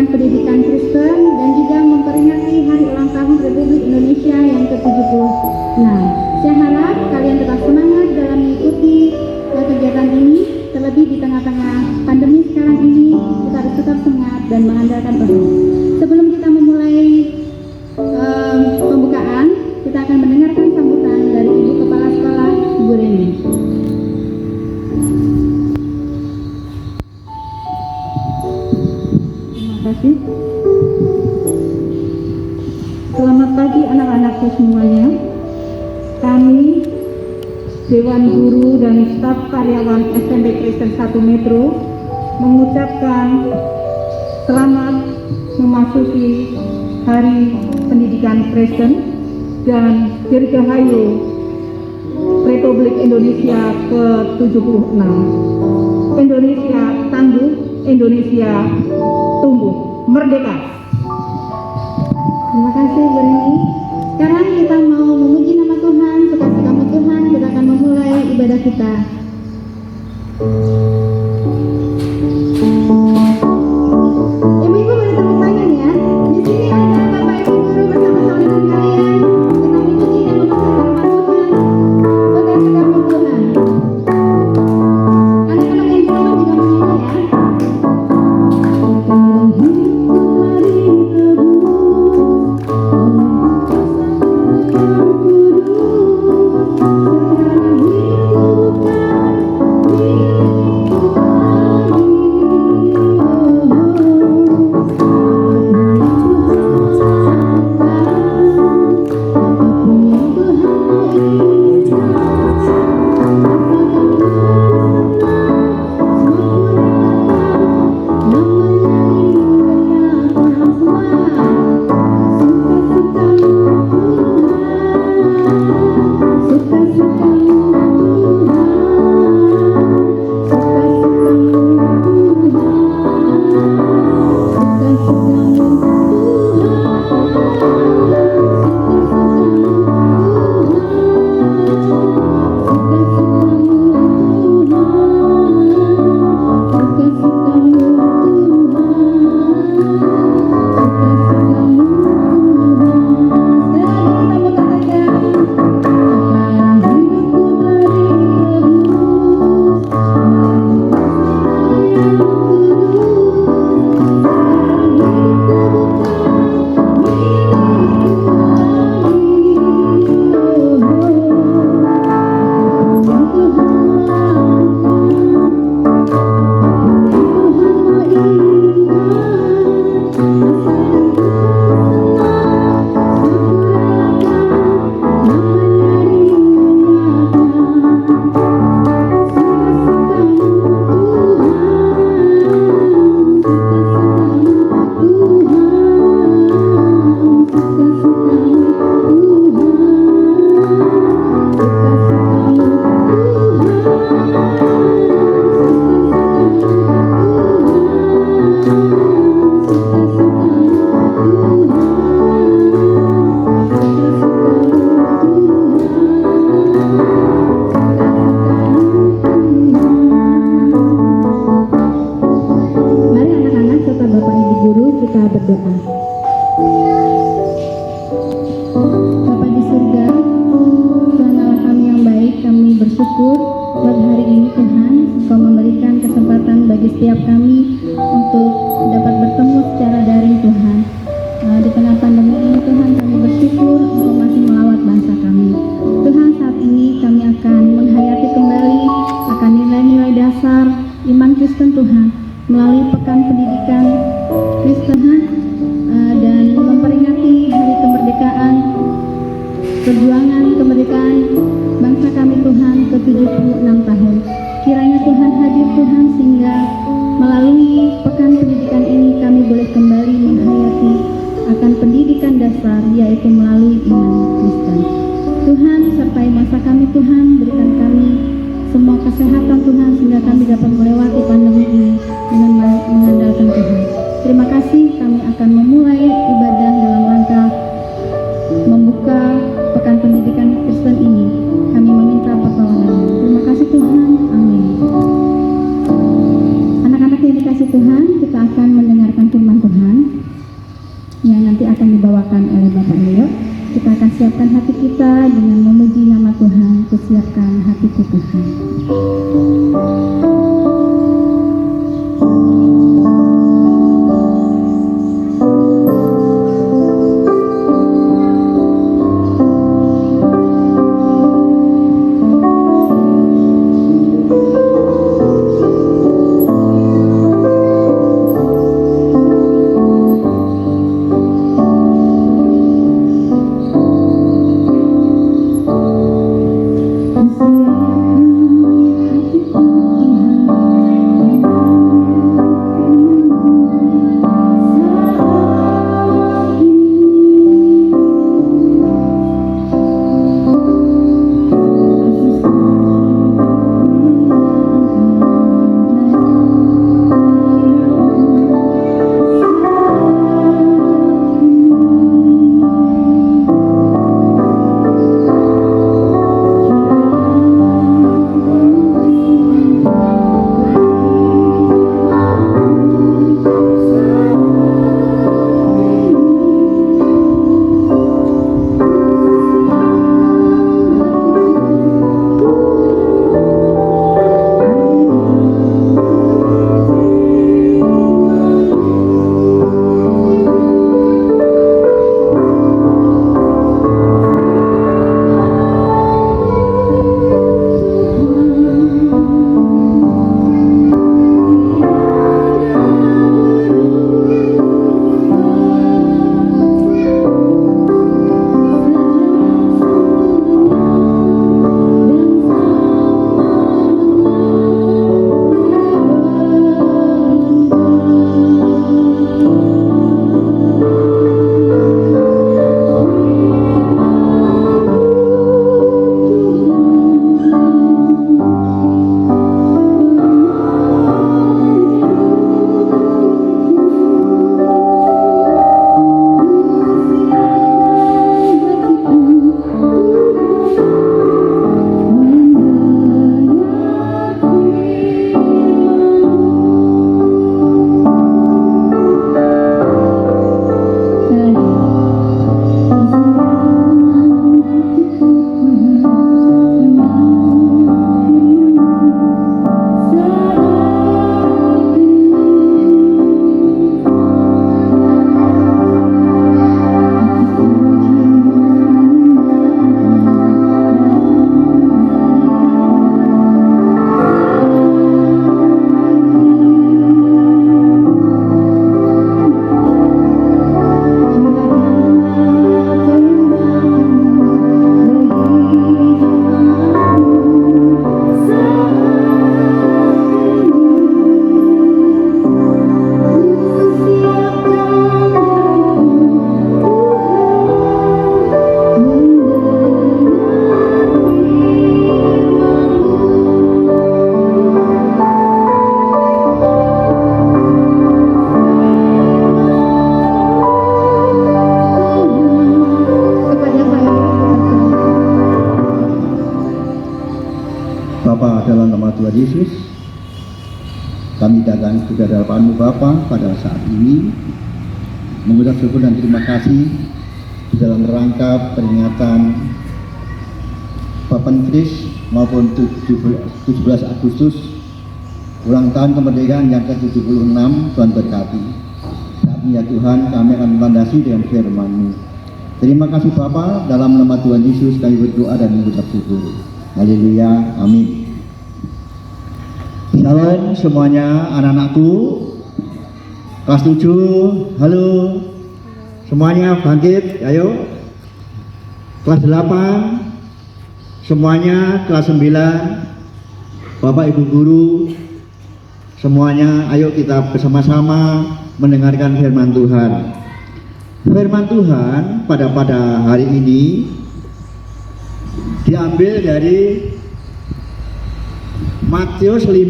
pendidikan Kristen dan juga memperingati Hari Ulang Tahun Republik Indonesia yang ke-76. Saya harap kalian tetap semangat dalam mengikuti kegiatan ini, terlebih di tengah-tengah pandemi sekarang ini. Kita harus tetap semangat dan mengandalkan Tuhan. Sebelum kita memulai pembukaan, kita akan mendengarkan sambutan dari Ibu Kepala Sekolah, Ibu Reni. Terima kasih. Selamat pagi anak-anakku semuanya. Kami Dewan Guru dan staf karyawan SMP Kristen 1 Metro mengucapkan selamat memasuki Hari Pendidikan Kristen dan Dirgahayu Republik Indonesia ke-76. Indonesia tangguh, Indonesia tumbuh, merdeka. Terima kasih Bu Reni. Sekarang kita mau memuji nama Tuhan, suka-sukamu Tuhan. Kita akan memulai ibadah kita. Ibu-ibu boleh tepuk tangan ya. Di sini ada Bapak Ibu guru bersama-sama dengan kalian. Kita memuji dan memasang nama Tuhan, suka-sukamu Tuhan. Anak-anak yang di rumah juga menyanyi ya. Perjuangan kemerdekaan bangsa kami Tuhan ke-76 tahun. Kiranya Tuhan hadir Tuhan sehingga melalui pekan pendidikan ini kami boleh kembali menghayati akan pendidikan dasar yaitu melalui iman Kristen. Tuhan sertai masa kami Tuhan, berikan kami semua kesehatan Tuhan sehingga kami dapat melewati pandemi ini dengan mengandalkan Tuhan. Terima kasih, kami akan memulai ibadah dalam rangka membuka pekan pendidikan Kristen ini. Kami meminta pertolongan. Terima kasih Tuhan. Amin. Anak-anak yang dikasih Tuhan, kita akan mendengarkan firman Tuhan. dibawakan oleh Bapak Leo. Kita akan siapkan hati kita dengan memuji nama Tuhan. Kusiapkan hatiku Tuhan. Bapa, dalam nama Tuhan Yesus, kami datang ke hadapan-Mu Bapa pada saat ini mengucap syukur dan terima kasih di dalam rangka peringatan Papan Kris maupun 17 Agustus ulang tahun kemerdekaan yang ke-76. Tuhan berkati. Saat ini ya Tuhan, kami akan melandasi dengan firman-Mu. Terima kasih Bapa, dalam nama Tuhan Yesus kami berdoa dan mengucap syukur. Haleluya, amin. Shalom semuanya, anak-anakku kelas 7, halo semuanya, bangkit, ayo. Kelas 8 semuanya, kelas 9 Bapak Ibu Guru semuanya, ayo kita bersama-sama mendengarkan firman Tuhan. Firman Tuhan pada hari ini diambil dari Matius 5.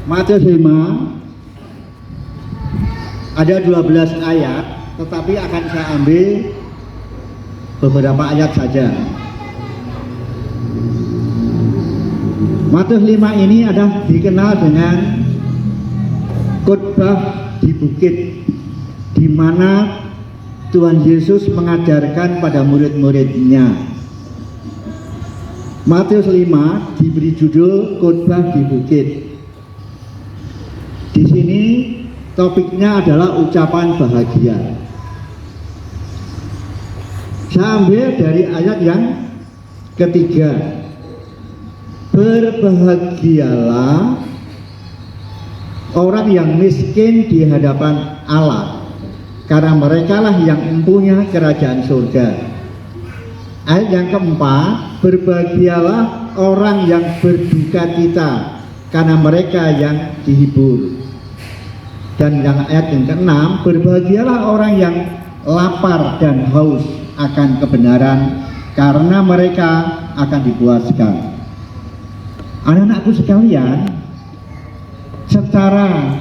Matius 5 ada 12 ayat, tetapi akan saya ambil beberapa ayat saja. Matius 5 ini adalah dikenal dengan khotbah di bukit. di mana Tuhan Yesus mengajarkan pada murid-muridnya. Matius 5 diberi judul khotbah di bukit. Di sini topiknya adalah ucapan bahagia. Saya ambil dari ayat yang ketiga. Berbahagialah orang yang miskin di hadapan Allah, karena merekalah yang mempunyai kerajaan surga. Ayat yang keempat, berbahagialah orang yang berduka cita, karena mereka yang dihibur. Dan yang ayat yang keenam, berbahagialah orang yang lapar dan haus akan kebenaran, karena mereka akan dipuaskan. Anak-anakku sekalian, secara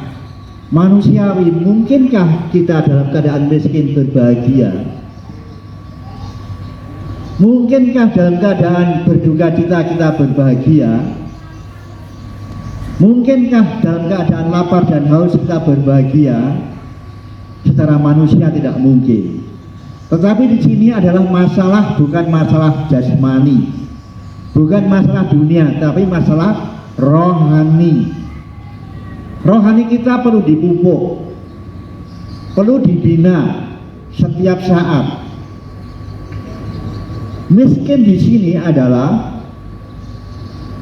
manusiawi, mungkinkah kita dalam keadaan miskin berbahagia? Mungkinkah dalam keadaan berduka cita kita berbahagia? Mungkinkah dalam keadaan lapar dan haus kita berbahagia? Secara manusia tidak mungkin. Tetapi di sini adalah masalah, bukan masalah jasmani, bukan masalah dunia, tapi masalah rohani. Rohani kita perlu dipupuk, perlu dibina setiap saat. Miskin di sini adalah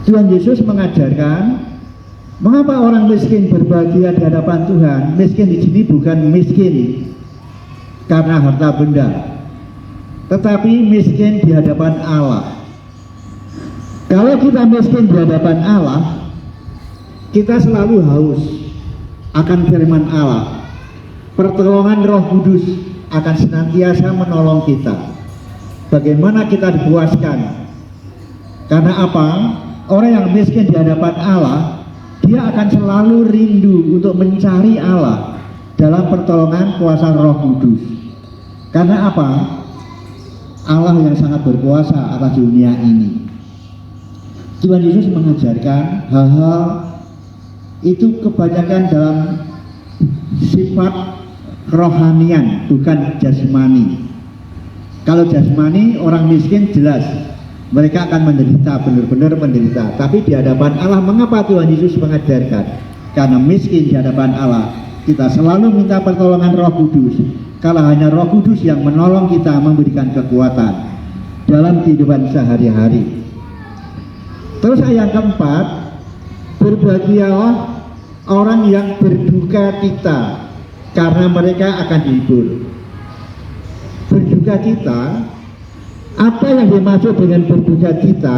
Tuhan Yesus mengajarkan mengapa orang miskin berbahagia di hadapan Tuhan. Miskin di sini bukan miskin karena harta benda, tetapi miskin di hadapan Allah. Kalau kita miskin di hadapan Allah, kita selalu haus akan firman Allah. Pertolongan Roh Kudus akan senantiasa menolong kita. Bagaimana kita dipuaskan? Karena apa? Orang yang miskin di hadapan Allah, dia akan selalu rindu untuk mencari Allah dalam pertolongan kuasa Roh Kudus. Karena apa? Allah yang sangat berkuasa atas dunia ini. Tuhan Yesus mengajarkan hal-hal itu kebanyakan dalam sifat rohanian, bukan jasmani. Kalau jasmani, orang miskin jelas mereka akan menderita, benar-benar menderita. Tapi di hadapan Allah, mengapa Tuhan Yesus mengajarkan? Karena miskin di hadapan Allah, kita selalu minta pertolongan Roh Kudus. Kalau hanya Roh Kudus yang menolong kita, memberikan kekuatan dalam kehidupan sehari-hari. Terus ayat yang keempat, berbahagialah orang yang berduka cita, karena mereka akan dihibur. Berduka cita, apa yang dimaksud dengan berduka cita?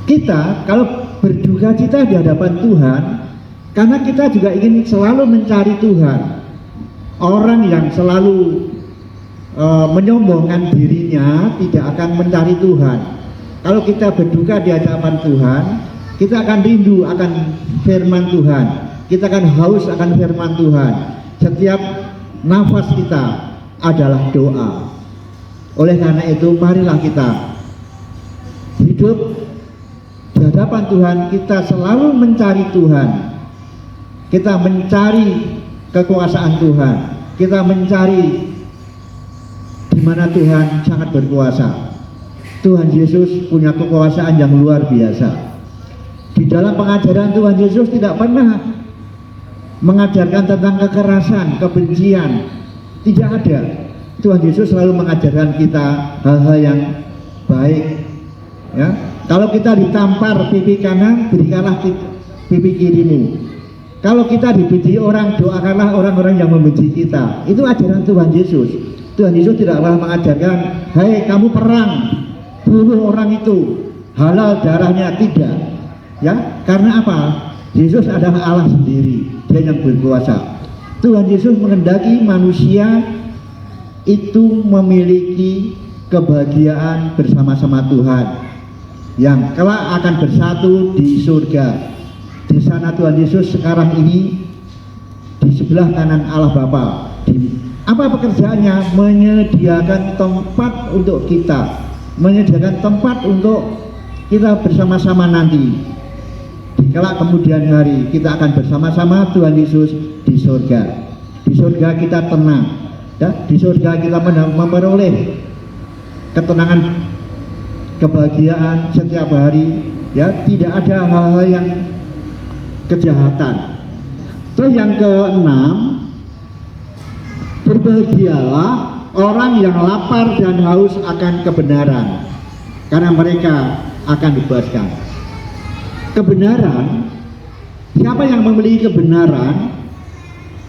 Kita kalau berduka cita di hadapan Tuhan, karena kita juga ingin selalu mencari Tuhan. Orang yang selalu menyombongkan dirinya tidak akan mencari Tuhan. Kalau kita berduka di hadapan Tuhan, kita akan rindu akan firman Tuhan, kita akan haus akan firman Tuhan. Setiap nafas kita adalah doa. Oleh karena itu, marilah kita hidup di hadapan Tuhan. Kita selalu mencari Tuhan, kita mencari kekuasaan Tuhan, kita mencari di mana Tuhan sangat berkuasa. Tuhan Yesus punya kekuasaan yang luar biasa. Di dalam pengajaran Tuhan Yesus tidak pernah mengajarkan tentang kekerasan, kebencian. Tidak ada. Tuhan Yesus selalu mengajarkan kita hal-hal yang baik. Ya, kalau kita ditampar pipi kanan, berikanlah pipi kirimu. Kalau kita dibenci orang, doakanlah orang-orang yang membenci kita. Itu ajaran Tuhan Yesus. Tuhan Yesus tidak pernah mengajarkan, "Hai, kamu perang, bunuh orang itu, halal darahnya." Tidak. Ya, karena apa? Yesus adalah Allah sendiri, Dia yang berkuasa. Tuhan Yesus menghendaki manusia itu memiliki kebahagiaan bersama-sama Tuhan, yang kelak akan bersatu di surga. Di sana Tuhan Yesus sekarang ini di sebelah kanan Allah Bapa. Apa pekerjaannya? Menyediakan tempat untuk kita, menyediakan tempat untuk kita bersama-sama nanti. di kelak kemudian hari kita akan bersama-sama Tuhan Yesus di surga. Di surga kita tenang, ya. Di surga kita memperoleh ketenangan, kebahagiaan setiap hari, ya. Tidak ada hal-hal yang kejahatan. Terus yang keenam, berbahagialah orang yang lapar dan haus akan kebenaran, karena mereka akan dibebaskan. Kebenaran, siapa yang memiliki kebenaran?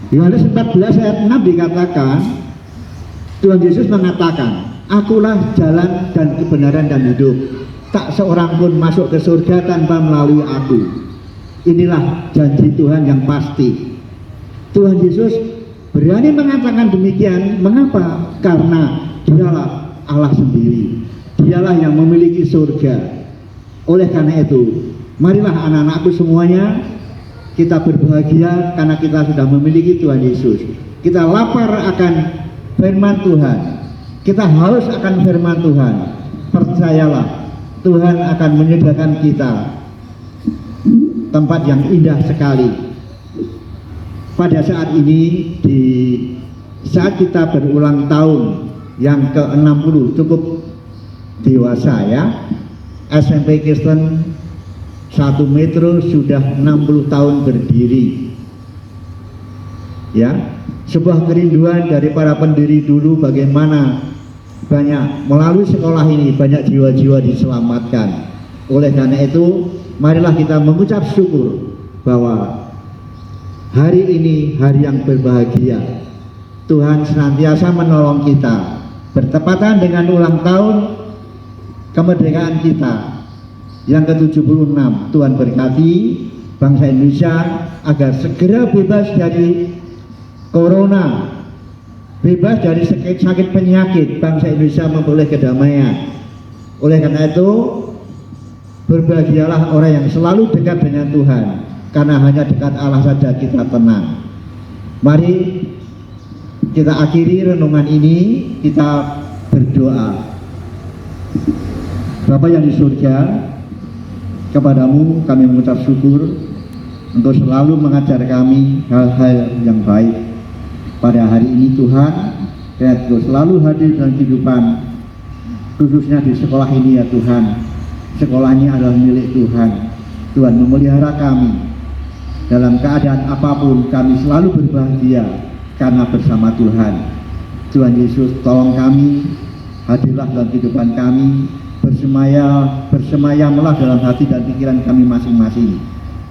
Yohanes 14 ayat 6 dikatakan, Tuhan Yesus mengatakan, akulah jalan dan kebenaran dan hidup, tak seorang pun masuk ke surga tanpa melalui aku. Inilah janji Tuhan yang pasti. Tuhan Yesus berani mengatakan demikian. Mengapa? Karena dialah Allah sendiri, dialah yang memiliki surga. Oleh karena itu, marilah anak-anakku semuanya, kita berbahagia karena kita sudah memiliki Tuhan Yesus. Kita lapar akan firman Tuhan, kita haus akan firman Tuhan. Percayalah, Tuhan akan menyediakan kita tempat yang indah sekali. Pada saat ini, di saat kita berulang tahun yang ke-60, cukup dewasa ya, SMP Kristen 1 Metro sudah 60 tahun berdiri, ya. Sebuah kerinduan dari para pendiri dulu, bagaimana banyak melalui sekolah ini banyak jiwa-jiwa diselamatkan. Oleh karena itu, marilah kita mengucap syukur bahwa hari ini hari yang berbahagia. Tuhan senantiasa menolong kita. Bertepatan dengan ulang tahun kemerdekaan kita yang ke-76, Tuhan berkati bangsa Indonesia agar segera bebas dari corona, bebas dari sakit penyakit. Bangsa Indonesia memperoleh kedamaian. Oleh karena itu, berbahagialah orang yang selalu dekat dengan Tuhan, karena hanya dekat Allah saja kita tenang. Mari kita akhiri renungan ini, kita berdoa. Bapa yang di surga, kepadamu kami mengucap syukur untuk selalu mengajar kami hal-hal yang baik. Pada hari ini Tuhan, Kau selalu hadir dalam kehidupan, khususnya di sekolah ini ya Tuhan. Sekolah ini adalah milik Tuhan. Tuhan memelihara kami. Dalam keadaan apapun kami selalu berbahagia karena bersama Tuhan. Tuhan Yesus, tolong kami, hadirlah dalam kehidupan kami. Bersemayamlah dalam hati dan pikiran kami masing-masing.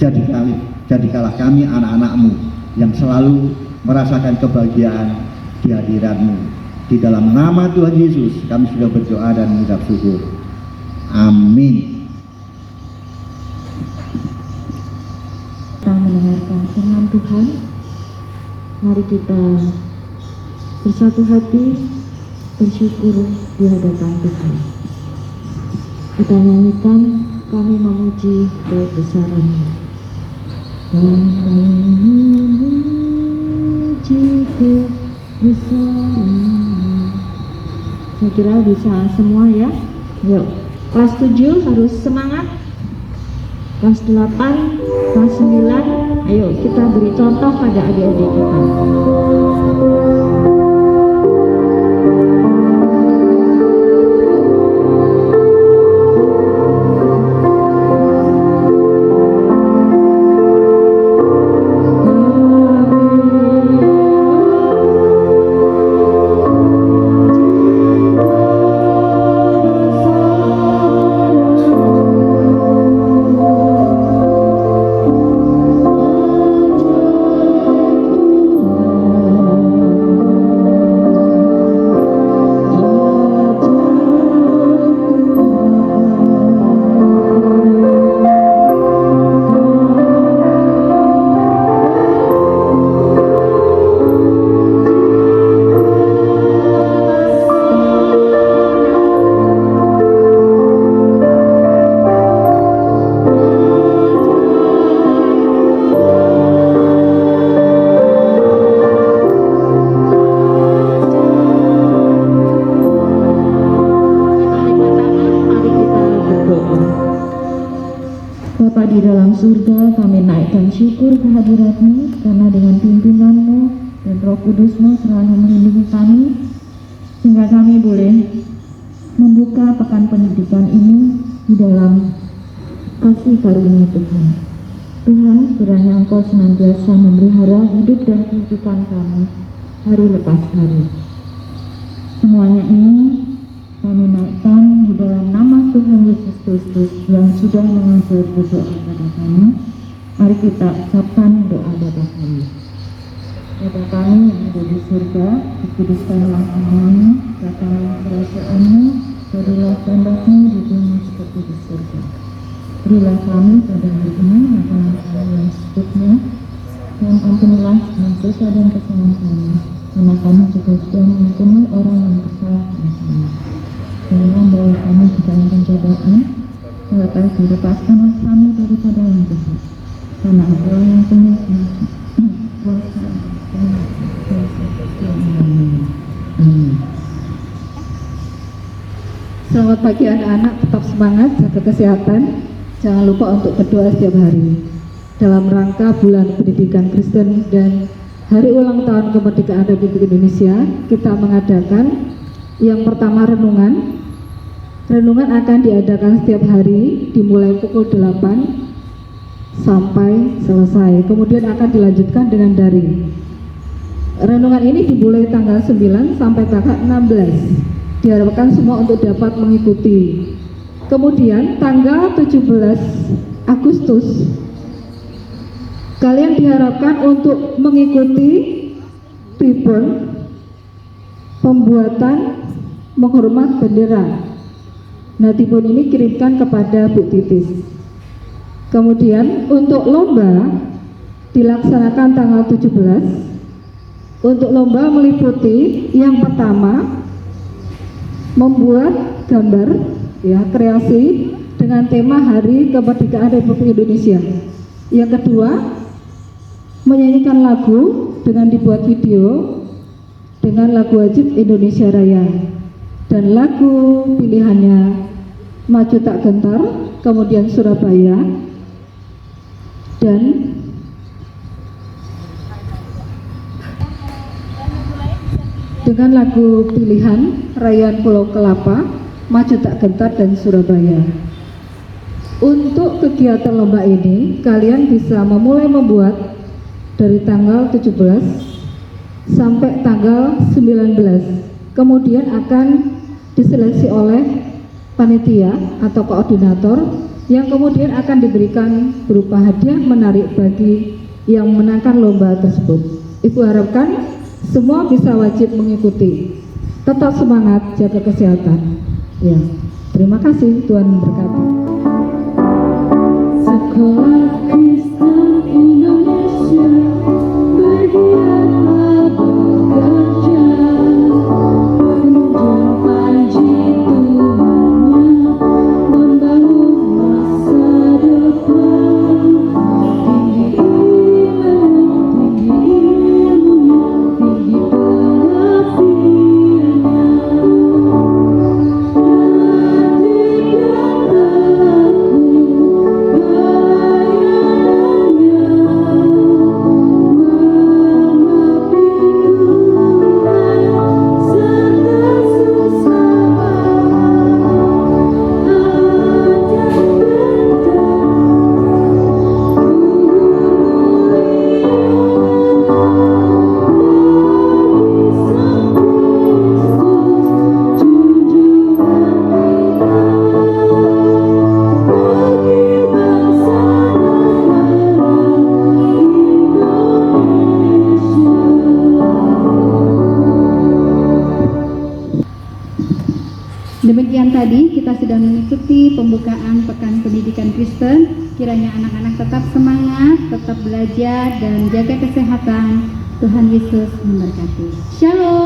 Jadikanlah kami anak-anak-Mu yang selalu merasakan kebahagiaan di hadirat-Mu. Di dalam nama Tuhan Yesus kami sudah berdoa dan mengucap syukur. Amin. Kita mendengarkan firman Tuhan. Mari kita bersatu hati bersyukur di hadapan Tuhan. Kita nyanyikan, kami memuji kebesaran-Mu. Kami memuji kebesaran-Mu. Saya kira bisa semua ya. Yuk, kelas 7 harus semangat. Kelas 8, kelas 9, ayo kita beri contoh pada adik-adik kita. Bapa di dalam surga, kami naikkan syukur kehadirat-Mu, karena dengan pimpinan-Mu dan Roh Kudus-Mu selalu melindungi kami, sehingga kami boleh membuka pekan pendidikan ini di dalam kasih karunia Tuhan. Tuhan, kiranya Engkau senantiasa memelihara hidup dan kehidupan kami hari lepas hari. Semuanya ini kami naikkan di dalam nama Tuhan Yesus Kristus yang sudah mengatur berdoa kepada kami. Mari kita ucapkan doa Bapa kami. Bapa kami yang ada di surga, dikuduskanlah nama-Mu, datanglah kerajaan-Mu, jadilah kehendak-Mu di bumi seperti di surga. Berilah kami pada hari ini makanan kami yang secukupnya, dan ampunilah dosa dan kesalahan kami, karena kami juga sudah mengampuni orang yang bersalah kepada kami. Jangan membawa kami ke dalam pencobaan, tetapi lepaskanlah kami daripada yang jahat. Karena Engkau yang punya kuasa. Selamat pagi anak-anak, tetap semangat, jaga kesehatan. Jangan lupa untuk berdoa setiap hari. Dalam rangka bulan pendidikan Kristen dan hari ulang tahun kemerdekaan Republik Indonesia, kita mengadakan yang pertama renungan. Renungan akan diadakan setiap hari dimulai pukul 8 sampai selesai. Kemudian akan dilanjutkan dengan daring. Renungan ini dimulai tanggal 9 sampai tanggal 16. Diharapkan semua untuk dapat mengikuti. Kemudian tanggal 17 Agustus kalian diharapkan untuk mengikuti ribbon pembuatan menghormat bendera. Nah, ribbon ini kirimkan kepada Bu Titis. Kemudian untuk lomba dilaksanakan tanggal 17. Untuk lomba meliputi yang pertama membuat gambar ya kreasi dengan tema Hari Kemerdekaan Republik Indonesia. Yang kedua menyanyikan lagu dengan dibuat video dengan lagu wajib Indonesia Raya, dan lagu pilihannya Maju Tak Gentar, kemudian Surabaya, dan dengan lagu pilihan Rayuan Pulau Kelapa, Maju Tak Gentar, dan Surabaya. Untuk kegiatan lomba ini kalian bisa memulai membuat dari tanggal 17 sampai tanggal 19. Kemudian akan diseleksi oleh panitia atau koordinator yang kemudian akan diberikan berupa hadiah menarik bagi yang memenangkan lomba tersebut. Ibu harapkan semua bisa wajib mengikuti. Tetap semangat, jaga kesehatan. Ya, terima kasih, Tuhan memberkati. Sekolah Kristen Indonesia, bergiatlah bekerja, menunjukkan panji Tuhannya, membangun masa depan. Tinggi iman, tinggi ilmunya, tinggi pengabdiannya. Demikian tadi kita sudah mengikuti pembukaan Pekan Pendidikan Kristen. Kiranya anak-anak tetap semangat, tetap belajar dan jaga kesehatan. Tuhan Yesus memberkati. Shalom.